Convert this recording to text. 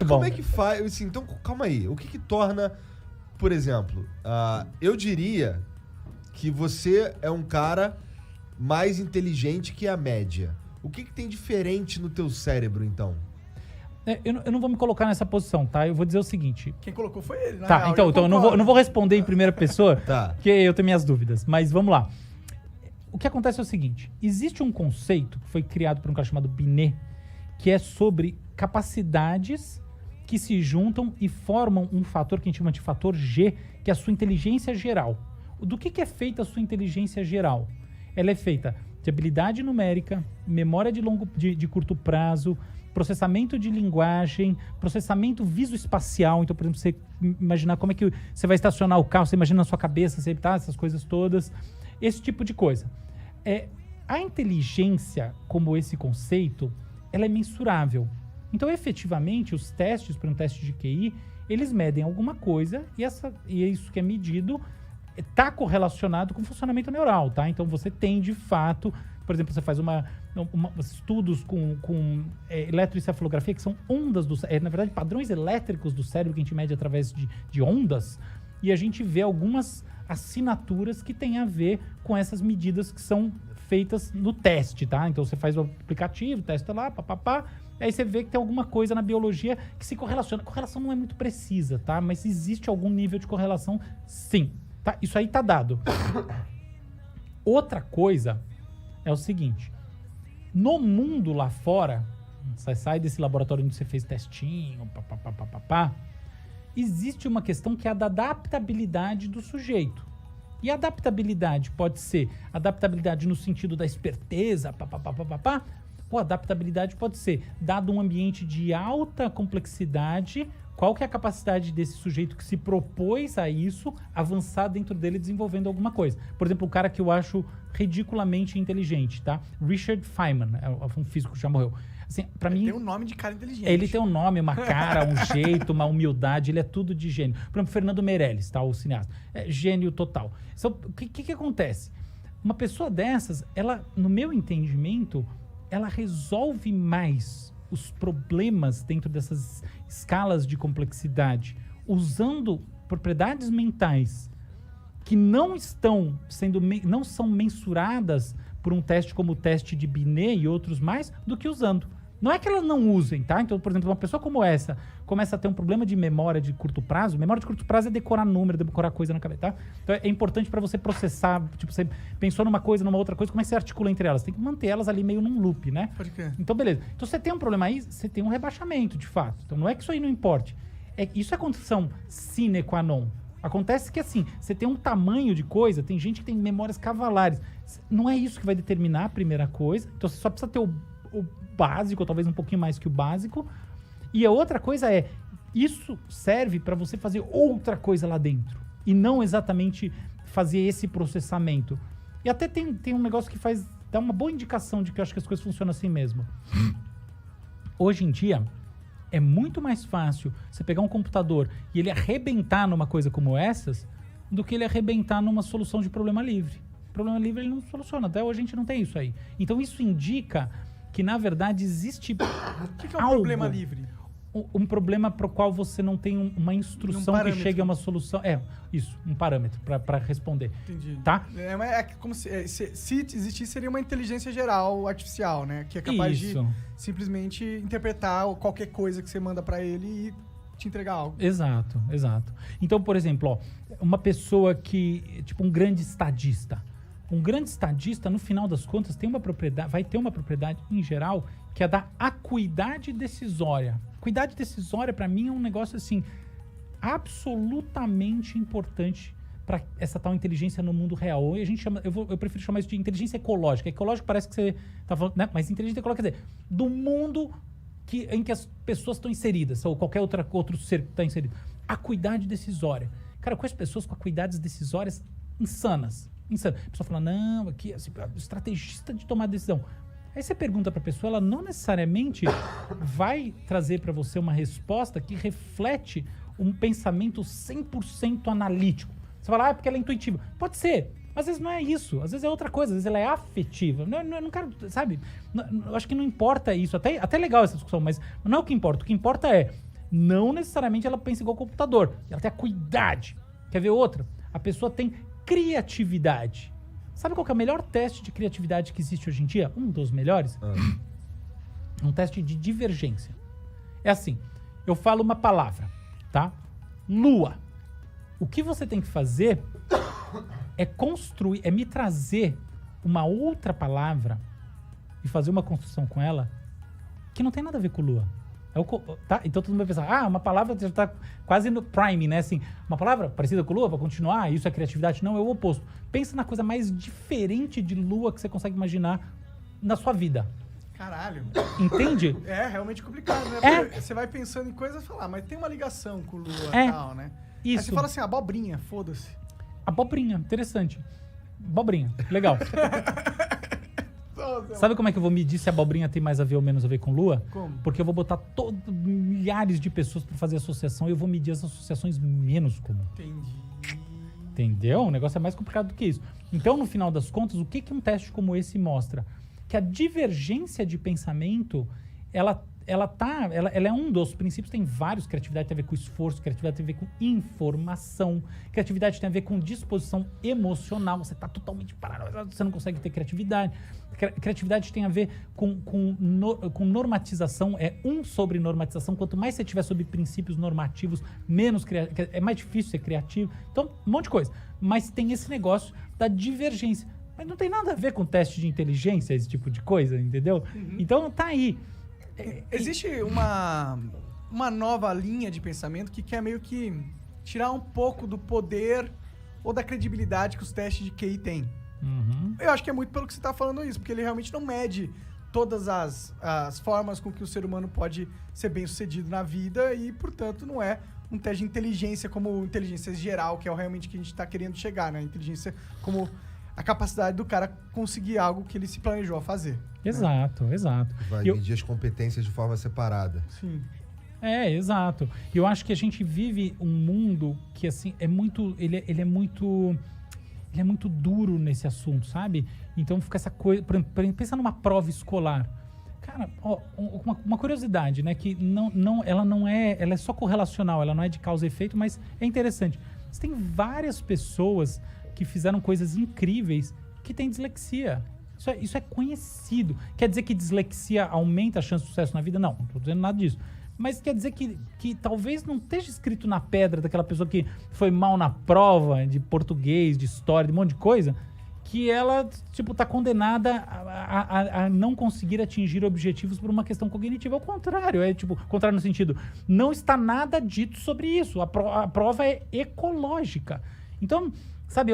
como é que faz? Assim, então, calma aí. O que torna, por exemplo, eu diria que você é um cara mais inteligente que a média. O que tem diferente no teu cérebro, então? Eu não vou me colocar nessa posição, tá? Eu vou dizer o seguinte. Quem colocou foi ele, né? Tá, então eu não vou responder em primeira pessoa, Tá. porque eu tenho minhas dúvidas. Mas vamos lá. O que acontece é o seguinte. Existe um conceito que foi criado por um cara chamado Binet, que é sobre capacidades que se juntam e formam um fator que a gente chama de fator G, que é a sua inteligência geral. Do que é feita a sua inteligência geral? Ela é feita de habilidade numérica, memória de curto prazo, processamento de linguagem, processamento visoespacial. Então, por exemplo, você imaginar como é que você vai estacionar o carro, você imagina na sua cabeça, você, tá, essas coisas todas. Esse tipo de coisa. A inteligência, como esse conceito, ela é mensurável. Então, efetivamente, os testes para um teste de QI, eles medem alguma coisa e isso que é medido está correlacionado com o funcionamento neural, tá? Então, você tem, de fato, por exemplo, você faz estudos com eletroencefalografia, que são ondas na verdade, padrões elétricos do cérebro que a gente mede através de ondas, e a gente vê algumas assinaturas que têm a ver com essas medidas que são feitas no teste, tá? Então, você faz o aplicativo, testa lá, papapá, aí você vê que tem alguma coisa na biologia que se correlaciona. A correlação não é muito precisa, tá? Mas existe algum nível de correlação, sim. Tá? Isso aí tá dado. Outra coisa é o seguinte. No mundo lá fora, você sai desse laboratório onde você fez testinho, existe uma questão que é a da adaptabilidade do sujeito. E a adaptabilidade pode ser adaptabilidade no sentido da esperteza, ou adaptabilidade pode ser, dado um ambiente de alta complexidade, qual que é a capacidade desse sujeito que se propôs a isso, avançar dentro dele desenvolvendo alguma coisa. Por exemplo, o cara que eu acho ridiculamente inteligente, tá? Richard Feynman, é um físico que já morreu. Assim, pra mim, tem um nome de cara inteligente. Ele tem um nome, uma cara, um jeito, uma humildade, ele é tudo de gênio. Por exemplo, Fernando Meirelles, tá? O cineasta. É gênio total. Então, o que acontece? Uma pessoa dessas, ela, no meu entendimento, ela resolve mais os problemas dentro dessas escalas de complexidade, usando propriedades mentais que não são mensuradas por um teste como o teste de Binet e outros mais, do que usando. Não é que elas não usem, tá? Então, por exemplo, uma pessoa como essa começa a ter um problema de memória de curto prazo. Memória de curto prazo é decorar número, decorar coisa na cabeça, tá? Então, é importante para você processar. Tipo, você pensou numa coisa, numa outra coisa, como é que você articula entre elas? Tem que manter elas ali meio num loop, né? Pode crer. Então, beleza. Então, você tem um problema aí, você tem um rebaixamento, de fato. Então, não é que isso aí não importe. Isso é condição sine qua non. Acontece que, assim, você tem um tamanho de coisa, tem gente que tem memórias cavalares. Não é isso que vai determinar a primeira coisa. Então, você só precisa ter o básico, ou talvez um pouquinho mais que o básico. E a outra coisa isso serve para você fazer outra coisa lá dentro. E não exatamente fazer esse processamento. E até tem um negócio que dá uma boa indicação de que eu acho que as coisas funcionam assim mesmo. Hoje em dia, é muito mais fácil você pegar um computador e ele arrebentar numa coisa como essas do que ele arrebentar numa solução de problema livre. Problema livre ele não soluciona. Até hoje a gente não tem isso aí. Então isso indica que, na verdade, existe O que é um problema livre? Um problema para o qual você não tem uma instrução que chegue a uma solução. Um parâmetro para responder. Entendi. Tá? É como se existisse, seria uma inteligência geral artificial, né? Que é capaz de simplesmente interpretar qualquer coisa que você manda para ele e te entregar algo. Exato. Então, por exemplo, uma pessoa que, tipo, um grande estadista. Um grande estadista, no final das contas, vai ter uma propriedade, em geral, que é da acuidade decisória. Acuidade decisória, para mim, é um negócio, assim, absolutamente importante para essa tal inteligência no mundo real. E a gente chama, eu prefiro chamar isso de inteligência ecológica. Ecológico parece que você tá falando, né? Mas inteligência ecológica quer dizer, do mundo em que as pessoas estão inseridas, ou qualquer outro ser que está inserido. Acuidade decisória. Cara, eu conheço pessoas com acuidades decisórias insanas. A pessoa fala, não, aqui, assim, estrategista de tomar decisão. Aí você pergunta para a pessoa, ela não necessariamente vai trazer para você uma resposta que reflete um pensamento 100% analítico. Você fala, porque ela é intuitiva. Pode ser, mas às vezes não é isso. Às vezes é outra coisa, às vezes ela é afetiva. Não quero, sabe? Eu acho que não importa isso. Até legal essa discussão, mas não é o que importa. O que importa é, Não necessariamente ela pensa igual ao computador. Ela tem acuidade. Quer ver outra? A pessoa tem criatividade. Sabe qual que é o melhor teste de criatividade que existe hoje em dia? Um dos melhores? Um teste de divergência. É assim, eu falo uma palavra, tá? Lua. O que você tem que fazer é construir, é me trazer uma outra palavra e fazer uma construção com ela que não tem nada a ver com lua. Tá? Então todo mundo vai pensar, uma palavra já tá quase no prime, né? Assim, uma palavra parecida com lua, pra continuar, isso é criatividade? Não, é o oposto. Pensa na coisa mais diferente de lua que você consegue imaginar na sua vida. Caralho. Entende? É realmente complicado, né? Porque você vai pensando em coisas e fala, mas tem uma ligação com lua e tal, né? Isso. Aí você fala assim, abobrinha, foda-se. Abobrinha, interessante. Abobrinha, legal. Sabe como é que eu vou medir se a abobrinha tem mais a ver ou menos a ver com lua? Como? Porque eu vou botar milhares de pessoas para fazer associação e eu vou medir as associações menos comuns. Entendi. Entendeu? O negócio é mais complicado do que isso. Então, no final das contas, o que um teste como esse mostra? Que a divergência de pensamento, ela é um dos princípios, tem vários. Criatividade tem a ver com esforço, criatividade tem a ver com informação, criatividade tem a ver com disposição emocional. Você está totalmente parado, você não consegue ter criatividade. Criatividade tem a ver com normatização, é sobre normatização. Quanto mais você tiver sobre princípios normativos, é mais difícil ser criativo. Então, um monte de coisa. Mas tem esse negócio da divergência. Mas não tem nada a ver com teste de inteligência, esse tipo de coisa, entendeu? Uhum. Então, tá aí. Existe uma nova linha de pensamento que quer meio que tirar um pouco do poder ou da credibilidade que os testes de QI têm. Uhum. Eu acho que é muito pelo que você está falando isso, porque ele realmente não mede todas as formas com que o ser humano pode ser bem sucedido na vida e, portanto, não é um teste de inteligência como inteligência geral, que é realmente que a gente está querendo chegar, né? Inteligência como a capacidade do cara conseguir algo que ele se planejou a fazer. Exato, né? Exato. Vai medir as competências de forma separada. Sim. Exato. E eu acho que a gente vive um mundo que, assim, é muito... Ele é muito duro nesse assunto, sabe? Então fica essa coisa... Pensa numa prova escolar. Cara, uma curiosidade, né? Que ela é só correlacional, ela não é de causa e efeito, mas é interessante. Você tem várias pessoas que fizeram coisas incríveis que têm dislexia. Isso é conhecido. Quer dizer que dislexia aumenta a chance de sucesso na vida? Não estou dizendo nada disso. Mas quer dizer que talvez não esteja escrito na pedra daquela pessoa que foi mal na prova de português, de história, de um monte de coisa, que ela, tá condenada a não conseguir atingir objetivos por uma questão cognitiva. Ao contrário, contrário no sentido, não está nada dito sobre isso. A prova é ecológica. Então, sabe,